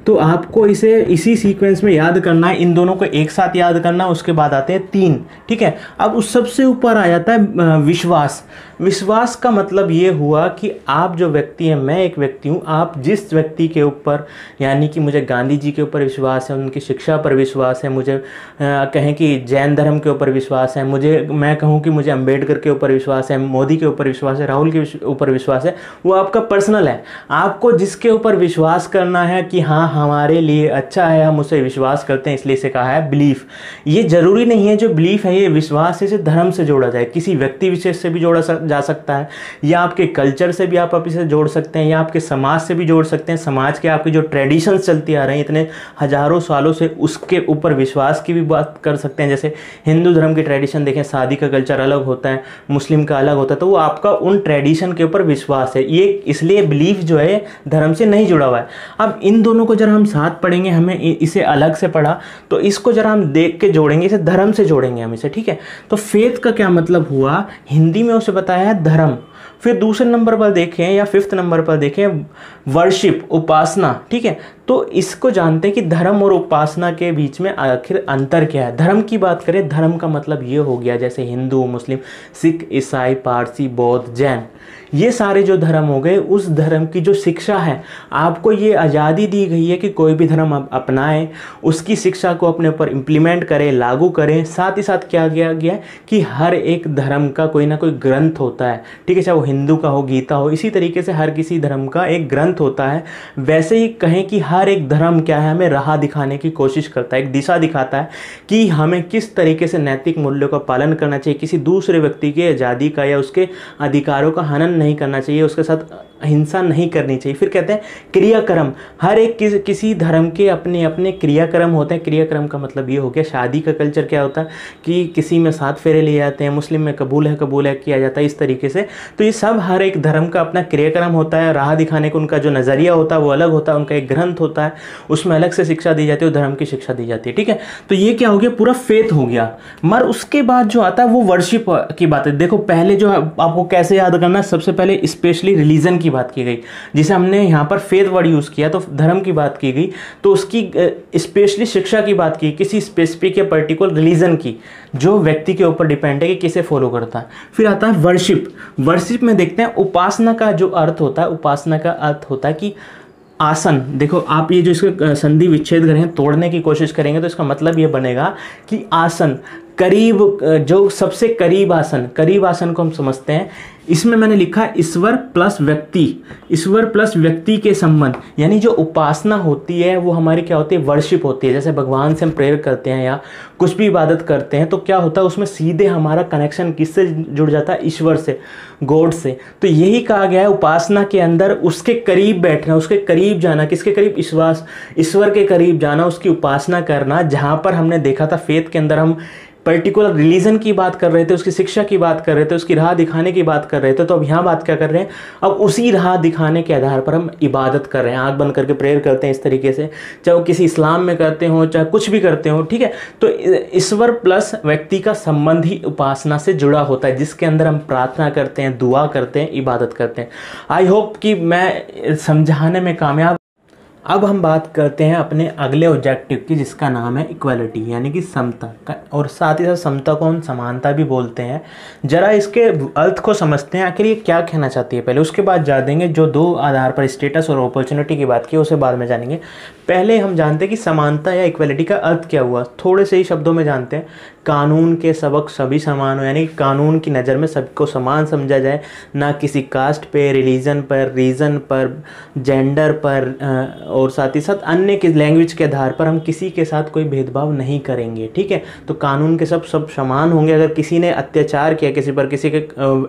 तो आपको इसे इसी सीक्वेंस में याद करना है, इन दोनों को एक साथ याद करना। उसके बाद आते हैं 3, ठीक है। अब उस सबसे ऊपर आ जाता है विश्वास। विश्वास का मतलब ये हुआ कि आप जो व्यक्ति हैं, मैं एक व्यक्ति हूँ, आप जिस व्यक्ति के ऊपर, यानी कि मुझे गांधी जी के ऊपर विश्वास है, उनकी शिक्षा पर विश्वास है, मुझे कहें कि जैन धर्म के ऊपर विश्वास है, मैं कहूँ कि मुझे अम्बेडकर के ऊपर विश्वास है, मोदी के ऊपर विश्वास है, राहुल के ऊपर विश्वास है, वो आपका पर्सनल है। आपको जिसके ऊपर विश्वास करना है कि हाँ हमारे लिए अच्छा है, हम उसे विश्वास करते हैं, इसलिए इसे कहा है बिलीफ। ये जरूरी नहीं है जो बिलीफ है, ये विश्वास इसे धर्म से जोड़ा जाए, किसी व्यक्ति विशेष से भी जोड़ा जा सकता है, या आपके कल्चर से भी आप इसे जोड़ सकते हैं, या आपके समाज से भी जोड़ सकते हैं। समाज के आपकी जो ट्रेडिशंस चलती आ रही हैं इतने हजारों सालों से, उसके ऊपर विश्वास की भी बात कर सकते हैं। जैसे हिंदू धर्म की ट्रेडिशन देखें, शादी का कल्चर अलग होता है, मुस्लिम का अलग होता है, तो वो आपका उन ट्रेडिशन के ऊपर विश्वास है। ये इसलिए बिलीफ जो है धर्म से नहीं जुड़ा हुआ है। अब इन दोनों को जरा हम साथ पढ़ेंगे, हमें इसे अलग से पढ़ा तो इसको जरा हम देख के जोड़ेंगे, इसे धर्म से जोड़ेंगे हम इसे, ठीक है। तो फेथ का क्या मतलब हुआ, हिंदी में उसे बताया है धर्म। फिर दूसरे नंबर पर देखें या 5th नंबर पर देखें वर्शिप, उपासना, ठीक है। तो इसको जानते हैं कि धर्म और उपासना के बीच में आखिर अंतर क्या है। धर्म की बात करें, धर्म का मतलब ये हो गया जैसे हिंदू, मुस्लिम, सिख, ईसाई, पारसी, बौद्ध, जैन, ये सारे जो धर्म हो गए, उस धर्म की जो शिक्षा है, आपको ये आज़ादी दी गई है कि कोई भी धर्म आप अपनाएं, उसकी शिक्षा को अपने ऊपर इम्प्लीमेंट करें, लागू करें। साथ ही साथ क्या किया गया कि हर एक धर्म का कोई ना कोई ग्रंथ होता है, ठीक है, चाहे वो हिंदू का हो, गीता हो, इसी तरीके से हर किसी धर्म का एक ग्रंथ होता है। वैसे ही कहें कि हर एक धर्म क्या है, हमें राह दिखाने की कोशिश करता है, एक दिशा दिखाता है कि हमें किस तरीके से नैतिक मूल्यों का पालन करना चाहिए, किसी दूसरे व्यक्ति की आज़ादी का या उसके अधिकारों का हनन नहीं करना चाहिए, उसके साथ हिंसा नहीं करनी चाहिए। फिर कहते हैं क्रियाक्रम, हर एक किसी धर्म के अपने अपने क्रियाक्रम होते हैं। क्रियाक्रम का मतलब ये हो गया, शादी का कल्चर क्या होता है कि किसी में 7 फेरे लिए जाते हैं, मुस्लिम में कबूल है किया जाता है, इस तरीके से। तो ये सब हर एक धर्म का अपना क्रियाक्रम होता है, राह दिखाने को उनका जो नज़रिया होता है वो अलग होता है, उनका एक ग्रंथ होता है, उसमें अलग से शिक्षा दी जाती है, धर्म की शिक्षा दी जाती है, ठीक है। तो ये क्या हो गया, पूरा फेथ हो गया। मगर उसके बाद जो आता है वो वर्शिप की बात है। देखो पहले जो आपको कैसे याद करना है, सबसे पहले स्पेशली रिलीजन की बात की गई, जिसे हमने यहाँ पर फेथ वर्ड यूज़ किया, तो धर्म की बात की गई, तो उसकी स्पेशली शिक्षा की बात की, किसी स्पेसिफिक या पर्टिकुलर रिलीजन की, जो व्यक्ति के ऊपर डिपेंड है कि किसे फॉलो करता है। फिर आता है वर्शिप। वर्शिप में देखते हैं उपासना का जो अर्थ होता है, उपासना का अर्थ होता है कि आसन। देखो आप ये जो इसको संधि विच्छेद करेंगे, तोड़ने की कोशिश करेंगे, तो इसका मतलब ये बनेगा कि आसन, करीब, जो सबसे करीब आसन को हम समझते हैं। इसमें मैंने लिखा ईश्वर प्लस व्यक्ति, ईश्वर प्लस व्यक्ति के संबंध, यानी जो उपासना होती है वो हमारी क्या होती है, वर्शिप होती है। जैसे भगवान से हम प्रेयर करते हैं या कुछ भी इबादत करते हैं, तो क्या होता है उसमें सीधे हमारा कनेक्शन किससे जुड़ जाता है, ईश्वर से, गॉड से। तो यही कहा गया है उपासना के अंदर उसके करीब बैठना, उसके करीब जाना, किसके करीब, ईश्वर के करीब जाना, उसकी उपासना करना। जहाँ पर हमने देखा था फेथ के अंदर हम पर्टिकुलर रिलीजन की बात कर रहे थे, उसकी शिक्षा की बात कर रहे थे, उसकी राह दिखाने की बात कर रहे थे, तो अब यहाँ बात क्या कर रहे हैं, अब उसी राह दिखाने के आधार पर हम इबादत कर रहे हैं, आंख बंद करके प्रेयर करते हैं इस तरीके से, चाहे वो किसी इस्लाम में करते हो, चाहे कुछ भी करते हो, ठीक है। तो ईश्वर प्लस व्यक्ति का संबंध ही उपासना से जुड़ा होता है, जिसके अंदर हम प्रार्थना करते हैं, दुआ करते हैं, इबादत करते हैं। आई होप कि मैं समझाने में कामयाब। अब हम बात करते हैं अपने अगले ऑब्जेक्टिव की, जिसका नाम है इक्वालिटी, यानी कि समता का, और साथ ही साथ समता को हम समानता भी बोलते हैं। जरा इसके अर्थ को समझते हैं, आखिर ये क्या कहना चाहती है पहले, उसके बाद जानेंगे जो 2 आधार पर स्टेटस और अपॉर्चुनिटी की बात की, उसे बाद में जानेंगे। पहले हम जानते हैं कि समानता या इक्वालिटी का अर्थ क्या हुआ, थोड़े से ही शब्दों में जानते हैं। कानून के सबक सभी समान हो, यानी कानून की नज़र में सबको समान समझा जाए, ना किसी कास्ट पे, रिलीजन पर, रीजन पर, जेंडर पर, और साथ ही साथ अन्य की लैंग्वेज के आधार पर हम किसी के साथ कोई भेदभाव नहीं करेंगे, ठीक है। तो कानून के सब समान होंगे। अगर किसी ने अत्याचार किया किसी पर, किसी के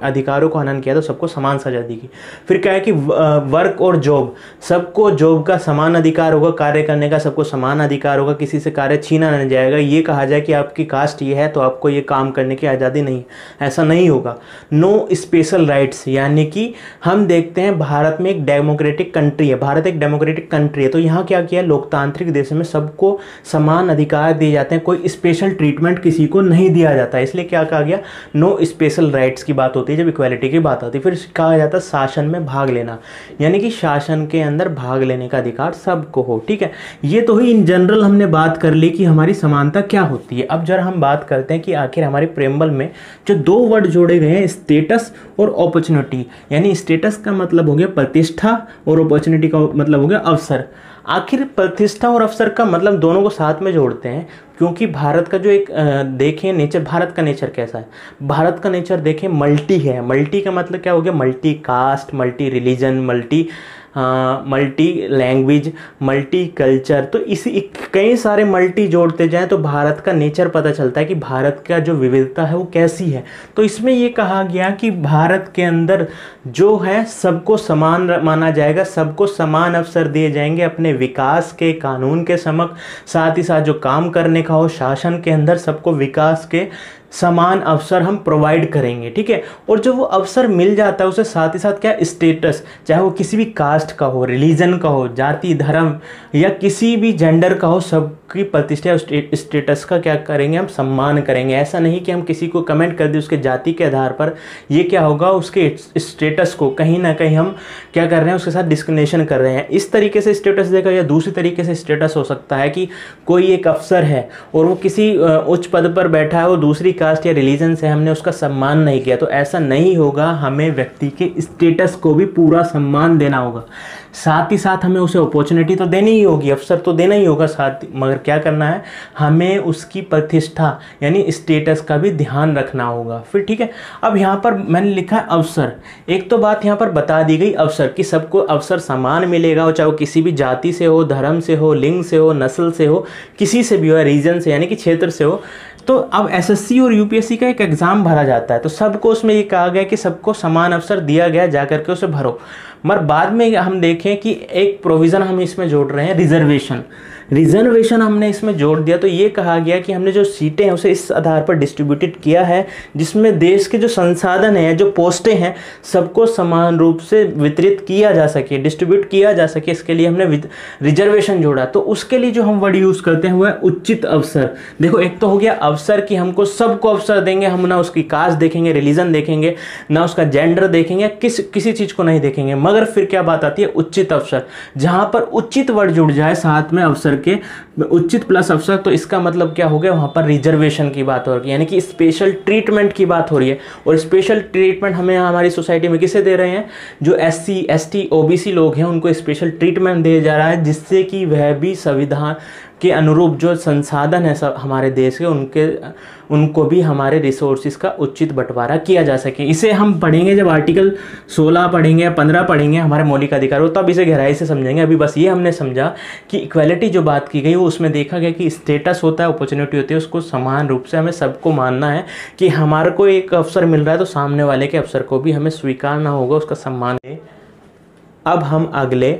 अधिकारों को हनन किया, तो सबको समान सजा देगी। फिर क्या है कि वर्क और जॉब, सबको जॉब का समान अधिकार होगा, कार्य करने का सबको समान अधिकार होगा, किसी से कार्य छीना नहीं जाएगा। ये कहा जाए कि आपकी कास्ट ये है तो आपको ये काम करने की आज़ादी नहीं, ऐसा नहीं होगा। नो स्पेशल राइट्स, यानी कि हम देखते हैं भारत में एक डेमोक्रेटिक कंट्री है, भारत एक डेमोक्रेटिक कंट्री है, तो यहाँ क्या किया, लोकतांत्रिक देश में सबको समान अधिकार दिए जाते हैं, कोई स्पेशल ट्रीटमेंट किसी को नहीं दिया जाता है। इसलिए क्या कहा गया, नो स्पेशल राइट्स की बात होती है जब इक्वालिटी की बात आती है। फिर कहा जाता है शासन में भाग लेना, यानी कि शासन के अंदर भाग लेने का अधिकार सबको हो, ठीक है। ये तो ही इन जनरल हमने बात कर ली कि हमारी समानता क्या होती है। अब जरा हम बात करते हैं कि आखिर हमारे प्रेम्बल में जो 2 वर्ड जोड़े गए हैं, स्टेटस और अपॉर्चुनिटी, यानी स्टेटस का मतलब हो गया प्रतिष्ठा और अपॉर्चुनिटी का मतलब हो गया अवसर। आखिर प्रतिष्ठा और अवसर का मतलब दोनों को साथ में जोड़ते हैं, क्योंकि भारत का जो एक देखें नेचर, भारत का नेचर कैसा है, भारत का नेचर देखें मल्टी है। मल्टी का मतलब क्या हो गया, multi caste, multi religion, multi language, multi culture. तो इसी कई सारे मल्टी जोड़ते जाएं तो भारत का नेचर पता चलता है कि भारत का जो विविधता है वो कैसी है। तो इसमें ये कहा गया कि भारत के अंदर जो है सबको समान माना जाएगा, सबको समान अवसर दिए जाएंगे अपने विकास के, कानून के समक्ष, साथ ही साथ जो काम करने का हो शासन के अंदर, सबको विकास के समान अवसर हम प्रोवाइड करेंगे, ठीक है। और जो वो अवसर मिल जाता है उसे साथ ही साथ क्या, स्टेटस, चाहे वो किसी भी कास्ट का हो, रिलीजन का हो, जाति धर्म या किसी भी जेंडर का हो, सबकी प्रतिष्ठा स्टेटस का क्या करेंगे, हम सम्मान करेंगे। ऐसा नहीं कि हम किसी को कमेंट कर दें उसके जाति के आधार पर, ये क्या होगा, उसके स्टेटस को कहीं ना कहीं हम क्या कर रहे हैं, उसके साथ डिस्क्रिमिनेशन कर रहे हैं। इस तरीके से स्टेटस देगा, या दूसरी तरीके से स्टेटस हो सकता है कि कोई एक अफसर है और वो किसी उच्च पद पर बैठा है, वो दूसरी कास्ट या रिलीजन से, हमने उसका सम्मान नहीं किया, तो ऐसा नहीं होगा। हमें व्यक्ति के स्टेटस को भी पूरा सम्मान देना होगा, साथ ही साथ हमें उसे अपॉर्चुनिटी तो देनी ही होगी, अवसर तो देना ही होगा साथ, मगर क्या करना है, हमें उसकी प्रतिष्ठा यानी स्टेटस का भी ध्यान रखना होगा। फिर ठीक है, अब यहाँ पर मैंने लिखा है अवसर। एक तो बात यहाँ पर बता दी गई अवसर कि सबको अवसर समान मिलेगा, चाहे वो किसी भी जाति से हो, धर्म से हो, लिंग से हो, नस्ल से हो, किसी से भी हो, रीजन से यानी कि क्षेत्र से हो। तो अब एसएससी और यूपीएससी का एक एग्ज़ाम भरा जाता है, तो सबको उसमें ये कहा गया कि सबको समान अवसर दिया गया, जा करके उसे भरो। मगर बाद में हम देखें कि एक प्रोविज़न हम इसमें जोड़ रहे हैं, रिजर्वेशन हमने इसमें जोड़ दिया। तो ये कहा गया कि हमने जो सीटें हैं उसे इस आधार पर डिस्ट्रीब्यूटेड किया है जिसमें देश के जो संसाधन हैं, जो पोस्टें हैं, सबको समान रूप से वितरित किया जा सके, डिस्ट्रीब्यूट किया जा सके। इसके लिए हमने रिजर्वेशन जोड़ा। तो उसके लिए जो हम वर्ड यूज़ करते हैं वो है उचित अवसर। देखो, एक तो हो गया अवसर कि हमको सबको अवसर देंगे, हम ना उसकी कास्ट देखेंगे, रिलीजन देखेंगे, ना उसका जेंडर देखेंगे, किसी चीज़ को नहीं देखेंगे। मगर फिर क्या बात आती है, उचित अवसर। जहाँ पर उचित वर्ड जुड़ जाए साथ में अवसर के, उचित प्लस अवसर, तो इसका मतलब क्या हो गया, वहां पर रिजर्वेशन की बात हो रही है, यानी कि स्पेशल ट्रीटमेंट की बात हो रही है। और स्पेशल ट्रीटमेंट हमें हमारी सोसाइटी में किसे दे रहे हैं, जो एससी एसटी ओबीसी लोग हैं उनको स्पेशल ट्रीटमेंट दिया जा रहा है, जिससे कि वह भी संविधान के अनुरूप जो संसाधन है सब हमारे देश के, उनको भी हमारे रिसोर्सेज का उचित बंटवारा किया जा सके। इसे हम पढ़ेंगे जब आर्टिकल 16 पढ़ेंगे या 15 पढ़ेंगे हमारे मौलिक अधिकार, तब इसे गहराई से समझेंगे। अभी बस ये हमने समझा कि इक्वालिटी जो बात की गई वो उसमें देखा गया कि स्टेटस होता है, अपॉर्चुनिटी होती है, उसको समान रूप से हमें सबको मानना है कि हमारे को एक अवसर मिल रहा है तो सामने वाले के अवसर को भी हमें स्वीकारना होगा, उसका सम्मान है। अब हम अगले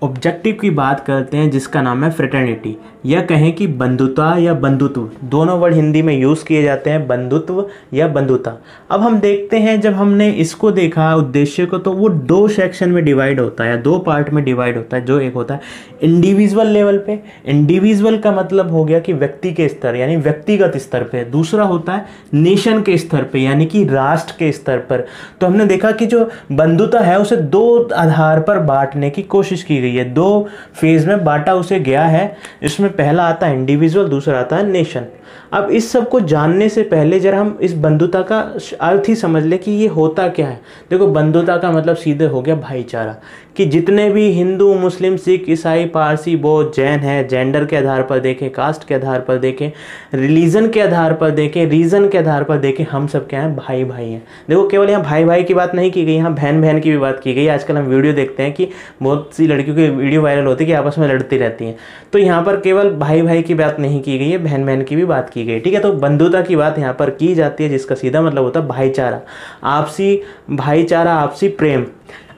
ऑब्जेक्टिव की बात करते हैं जिसका नाम है फ्रेटर्निटी, या कहें कि बंधुता या बंधुत्व। दोनों वर्ड हिंदी में यूज़ किए जाते हैं, बंधुत्व या बंधुता। अब हम देखते हैं जब हमने इसको देखा उद्देश्य को, तो वो 2 सेक्शन में डिवाइड होता है, 2 पार्ट में डिवाइड होता है। जो एक होता है इंडिविजुअल लेवल पे, इंडिविजुअल का मतलब हो गया कि व्यक्ति के स्तर यानी व्यक्तिगत स्तर पे। दूसरा होता है नेशन के स्तर पे यानी कि राष्ट्र के स्तर पर। तो हमने देखा कि जो बंधुता है उसे 2 आधार पर बांटने की कोशिश की गई है, 2 फेज में बांटा उसे गया है। इसमें पहला आता है इंडिविजुअल, दूसरा आता है नेशन। अब इस सब को जानने से पहले जरा हम इस बंधुता का अर्थ ही समझ ले कि ये होता क्या है। देखो, बंधुता का मतलब सीधे हो गया भाईचारा, कि जितने भी हिंदू, मुस्लिम, सिख, ईसाई, पारसी, बौद्ध, जैन हैं, जेंडर के आधार पर देखें, कास्ट के आधार पर देखें, रिलीजन के आधार पर देखें, रीजन के आधार पर देखें, हम सब क्या हैं, भाई भाई हैं। देखो, केवल यहाँ भाई भाई की बात नहीं की गई, यहाँ बहन बहन की भी बात की गई। आजकल हम वीडियो देखते हैं कि बहुत सी लड़कियों की वीडियो वायरल होती है कि आपस में लड़ती रहती हैं। तो यहाँ पर केवल भाई भाई की बात नहीं की गई है, बहन बहन की भी बात की गई। ठीक है, तो बंधुता की बात यहाँ पर की जाती है जिसका सीधा मतलब होता है भाईचारा, आपसी भाईचारा, आपसी प्रेम।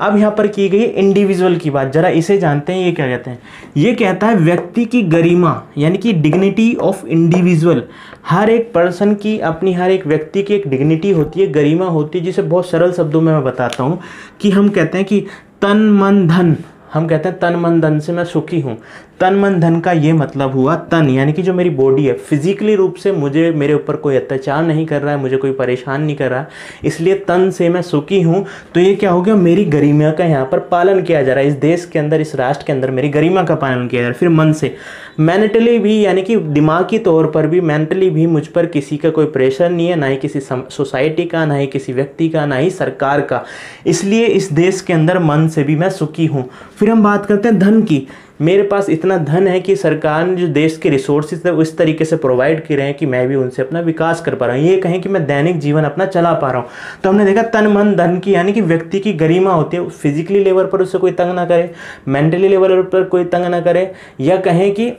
अब यहाँ पर की गई इंडिविजुअल की बात, जरा इसे जानते हैं। ये क्या कहते हैं, ये कहता है व्यक्ति की गरिमा यानी कि डिग्निटी ऑफ इंडिविजुअल। हर एक पर्सन की अपनी, हर एक व्यक्ति की एक डिग्निटी होती है, गरिमा होती है, जिसे बहुत सरल शब्दों में मैं बताता हूँ कि हम कहते हैं कि तन मन धन, हम कहते हैं तन मन धन से मैं सुखी हूँ। तन मन धन का ये मतलब हुआ, तन यानी कि जो मेरी बॉडी है, फिजिकली रूप से मुझे, मेरे ऊपर कोई अत्याचार नहीं कर रहा है, मुझे कोई परेशान नहीं कर रहा है, इसलिए तन से मैं सुखी हूँ। तो ये क्या हो गया, मेरी गरिमा का यहाँ पर पालन किया जा रहा है, इस देश के अंदर, इस राष्ट्र के अंदर मेरी गरिमा का पालन किया जा रहा है। फिर मन से, मेंटली भी यानी कि दिमागी तौर पर भी, मेंटली भी मुझ पर किसी का कोई प्रेशर नहीं है, ना ही किसी सोसाइटी का, ना ही किसी व्यक्ति का, ना ही सरकार का, इसलिए इस देश के अंदर मन से भी मैं सुखी हूँ। फिर हम बात करते हैं धन की। मेरे पास इतना धन है कि सरकार ने जो देश के रिसोर्सेज है उस तरीके से प्रोवाइड किए हैं कि मैं भी उनसे अपना विकास कर पा रहा हूँ, ये कहें कि मैं दैनिक जीवन अपना चला पा रहा हूँ। तो हमने देखा तन मन धन की यानी कि व्यक्ति की गरिमा होती है, फिजिकली लेवल पर उससे कोई तंग ना करे, मेंटली लेवल पर कोई तंग ना करे, या कहें कि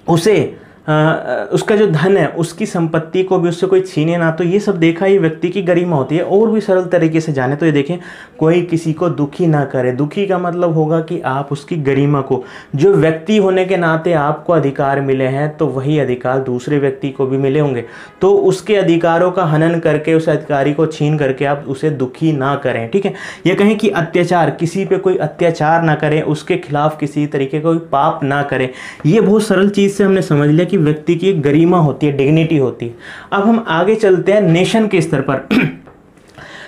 उसे उसका जो धन है उसकी संपत्ति को भी उससे कोई छीने ना। तो ये सब देखा, ये व्यक्ति की गरिमा होती है। और भी सरल तरीके से जाने तो ये देखें, कोई किसी को दुखी ना करे। दुखी का मतलब होगा कि आप उसकी गरिमा को, जो व्यक्ति होने के नाते आपको अधिकार मिले हैं, तो वही अधिकार दूसरे व्यक्ति को भी मिले होंगे। तो उसके अधिकारों का हनन करके, उस अधिकारी को छीन करके आप उसे दुखी ना करें। ठीक है, ये कहें कि अत्याचार, किसी पे कोई अत्याचार ना करें, उसके खिलाफ किसी तरीके का कोई पाप ना करें। ये बहुत सरल चीज़ से हमने समझ लिया कि व्यक्ति की एक गरिमा होती है, डिग्निटी होती है। अब हम आगे चलते हैं नेशन के स्तर पर।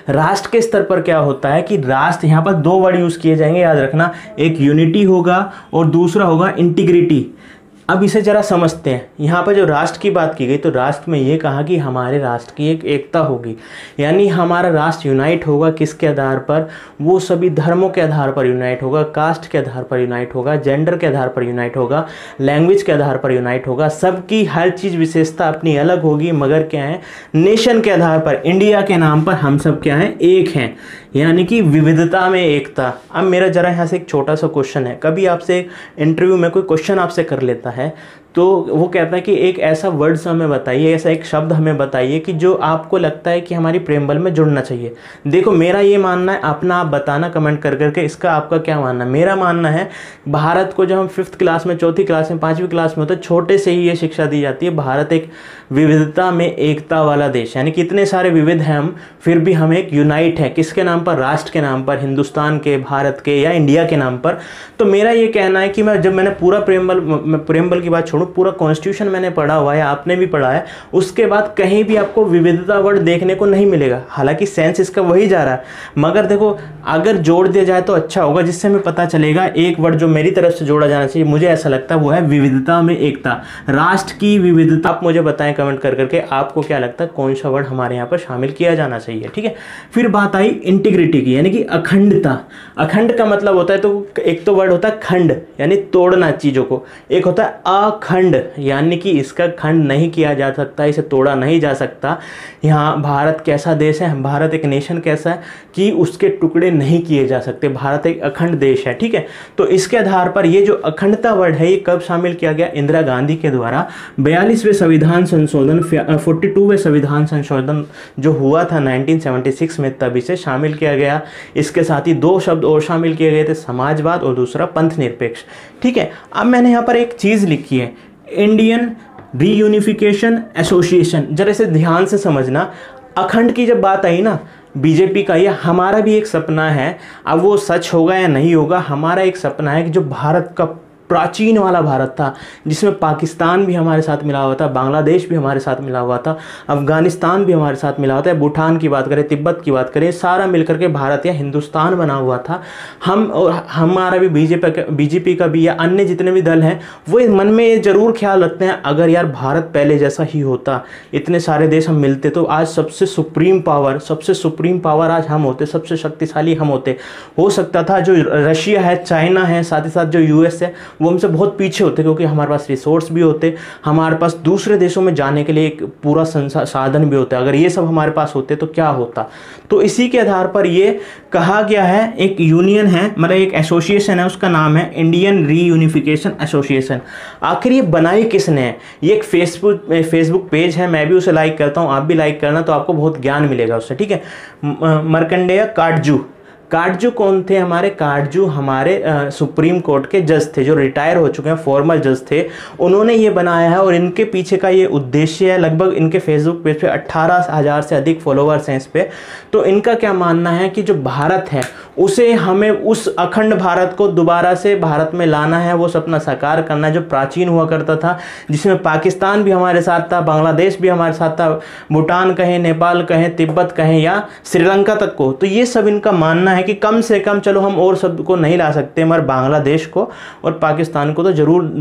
राष्ट्र के स्तर पर क्या होता है कि राष्ट्र, यहाँ पर 2 वर्ड यूज किए जाएंगे, याद रखना, एक यूनिटी होगा और दूसरा होगा इंटीग्रिटी। अब इसे जरा समझते हैं। यहाँ पर जो राष्ट्र की बात की गई, तो राष्ट्र में ये कहा कि हमारे राष्ट्र की एक एकता होगी, यानी हमारा राष्ट्र यूनाइट होगा। किसके आधार पर, वो सभी धर्मों के आधार पर यूनाइट होगा, कास्ट के आधार पर यूनाइट होगा, जेंडर के आधार पर यूनाइट होगा, लैंग्वेज के आधार पर यूनाइट होगा। सबकी हर चीज़ विशेषता अपनी अलग होगी, मगर क्या है, नेशन के आधार पर, इंडिया के नाम पर हम सब क्या हैं, एक हैं, यानी कि विविधता में एकता। अब मेरा जरा यहाँ से एक छोटा सा क्वेश्चन है, कभी आपसे इंटरव्यू में कोई क्वेश्चन आपसे कर लेता है, तो वो कहता है कि एक ऐसा वर्ड्स हमें बताइए, ऐसा एक शब्द हमें बताइए कि जो आपको लगता है कि हमारी प्रेम बल में जुड़ना चाहिए। देखो मेरा ये मानना है, अपना आप बताना कमेंट कर करके इसका आपका क्या मानना है। मेरा मानना है भारत को जब हम 5th क्लास में, 4th क्लास में, 5वीं क्लास में होते छोटे से ही ये शिक्षा दी जाती है, भारत एक विविधता में एकता वाला देश, यानी कि इतने सारे विविध हैं हम, फिर भी हम एक यूनाइट है। किसके नाम पर? राष्ट्र के नाम पर, हिंदुस्तान के, भारत के या इंडिया के नाम पर। तो मेरा ये कहना है कि मैंने पूरा प्रेम बल की बात छोड़ूं, पूरा कॉन्स्टिट्यूशन मैंने पढ़ा हुआ है, आपने भी पढ़ा है, उसके बाद कहीं भी आपको विविधता वर्ड देखने को नहीं मिलेगा। हालांकि सेंस इसका वही जा रहा है, मगर देखो अगर जोड़ दिया जाए तो अच्छा होगा, जिससे हमें पता चलेगा। एक वर्ड जो मेरी तरफ से जोड़ा जाना चाहिए, मुझे ऐसा लगता है, वो है विविधता में एकता, राष्ट्र की विविधता। आप मुझे बताएं कमेंट कर करके आपको क्या लगता है कौन सा वर्ड हमारे यहाँ पर शामिल किया जाना चाहिए, ठीक है। फिर बात आई इंटीग्रिटी की, यानी कि अखंडता। अखंड का मतलब होता है, तो एक तो वर्ड होता है खंड, यानी तोड़ना चीज़ों को, एक होता है अखंड, यानी कि इसका खंड नहीं किया जा सकता, इसे तोड़ा नहीं जा सकता। यहाँ भारत कैसा देश है, भारत एक नेशन कैसा है कि उसके टुकड़े नहीं किए जा सकते, भारत एक अखंड देश है, ठीक है। तो इसके आधार पर ये जो अखंडता वर्ड है, ये कब शामिल किया गया? इंदिरा गांधी के द्वारा 42वें संविधान संशोधन, 42वें संविधान संशोधन जो हुआ था 1976 में, तब इसे शामिल किया गया। इसके साथ ही 2 शब्द और शामिल किए गए थे, समाजवाद और दूसरा पंथ निरपेक्ष, ठीक है। अब मैंने यहाँ पर एक चीज़ लिखी है, इंडियन रीयूनिफिकेशन एसोसिएशन। जरा इसे ध्यान से समझना। अखंड की जब बात आई ना, बीजेपी का, यह हमारा भी एक सपना है, अब वो सच होगा या नहीं होगा, हमारा एक सपना है कि जो भारत का प्राचीन वाला भारत था, जिसमें पाकिस्तान भी हमारे साथ मिला हुआ था, बांग्लादेश भी हमारे साथ मिला हुआ था, अफगानिस्तान भी हमारे साथ मिला हुआ था, भूटान की बात करें, तिब्बत की बात करें, सारा मिलकर के भारत या हिंदुस्तान बना हुआ था। हम और हमारा भी बीजेपी का भी या अन्य जितने भी दल हैं, वो मन में ये जरूर ख्याल रखते हैं, अगर यार भारत पहले जैसा ही होता, इतने सारे देश हम मिलते, तो आज सबसे सुप्रीम पावर आज हम होते, सबसे शक्तिशाली हम होते। हो सकता था जो रशिया है, चाइना है, साथ ही साथ जो यूएस है, वो हमसे बहुत पीछे होते, क्योंकि हमारे पास रिसोर्स भी होते, हमारे पास दूसरे देशों में जाने के लिए एक पूरा साधन भी होता है। अगर ये सब हमारे पास होते तो क्या होता। तो इसी के आधार पर ये कहा गया है, एक यूनियन है, मतलब एक एसोसिएशन है, उसका नाम है इंडियन रीयूनिफिकेशन एसोसिएशन। आखिर ये बनाई किसने है? ये एक फेसबुक पेज है, मैं भी उसे लाइक करता हूँ, आप भी लाइक करना, तो आपको बहुत ज्ञान मिलेगा उससे, ठीक है। मार्कंडेय काटजू कौन थे? हमारे काटजू हमारे सुप्रीम कोर्ट के जज थे, जो रिटायर हो चुके हैं, फॉर्मर जज थे, उन्होंने ये बनाया है। और इनके पीछे का ये उद्देश्य है, लगभग इनके फेसबुक पेज पे 18,000 से अधिक फॉलोअर्स हैं इस पे। तो इनका क्या मानना है कि जो भारत है, उसे हमें उस अखंड भारत को दोबारा से भारत में लाना है, वो सपना साकार करना है जो प्राचीन हुआ करता था, जिसमें पाकिस्तान भी हमारे साथ था, बांग्लादेश भी हमारे साथ था, भूटान कहें, नेपाल कहें, तिब्बत कहें या श्रीलंका तक को। तो ये सब इनका मानना है कि कम से कम, चलो हम और सब को नहीं ला सकते, मगर बांग्लादेश को और पाकिस्तान को तो जरूर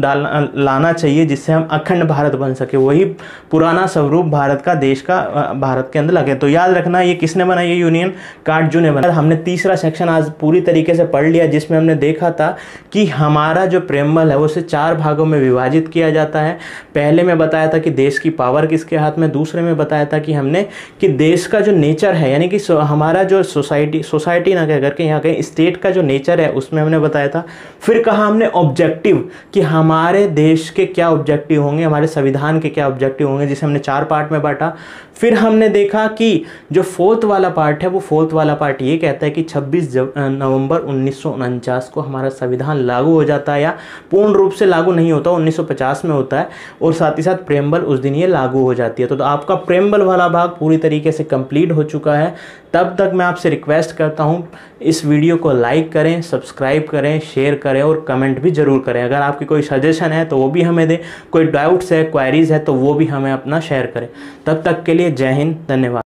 लाना चाहिए, जिससे हम अखंड भारत बन सके, वही पुराना स्वरूप भारत का, देश का भारत के अंदर लगे। तो याद रखना, ये किसने बनाई? ये यूनियन काटजू ने बनाया। हमने तीसरा सेक्शन आज पूरी तरीके से पढ़ लिया, जिसमें हमने देखा था कि हमारा जो प्रेमबल है, उसे 4 भागों में विभाजित किया जाता है। पहले में बताया था कि देश की पावर किसके हाथ में, दूसरे में बताया था कि हमने कि देश का जो नेचर है, यानी कि हमारा जो सोसाइटी ना कह करके यहाँ कहीं स्टेट का जो नेचर है, उसमें हमने बताया था। फिर कहा हमने ऑब्जेक्टिव, कि हमारे देश के क्या ऑब्जेक्टिव होंगे, हमारे संविधान के क्या ऑब्जेक्टिव होंगे, जिसे हमने 4 पार्ट में बांटा। फिर हमने देखा कि जो 4th वाला पार्ट है, वो 4th वाला पार्ट ये कहता है कि 26 नवंबर 1949 को हमारा संविधान लागू हो जाता है, या पूर्ण रूप से लागू नहीं होता, 1950 में होता है, और साथ ही साथ प्रेमबल उस दिन ये लागू हो जाती है। तो आपका प्रेमबल वाला भाग पूरी तरीके से कंप्लीट हो चुका है। तब तक मैं आपसे रिक्वेस्ट करता हूँ, इस वीडियो को लाइक करें, सब्सक्राइब करें, शेयर करें और कमेंट भी ज़रूर करें। अगर आपकी कोई सजेशन है तो वो भी हमें दें, कोई डाउट्स है, क्वेरीज है तो वो भी हमें अपना शेयर करें। तब तक के लिए जय हिंद, धन्यवाद।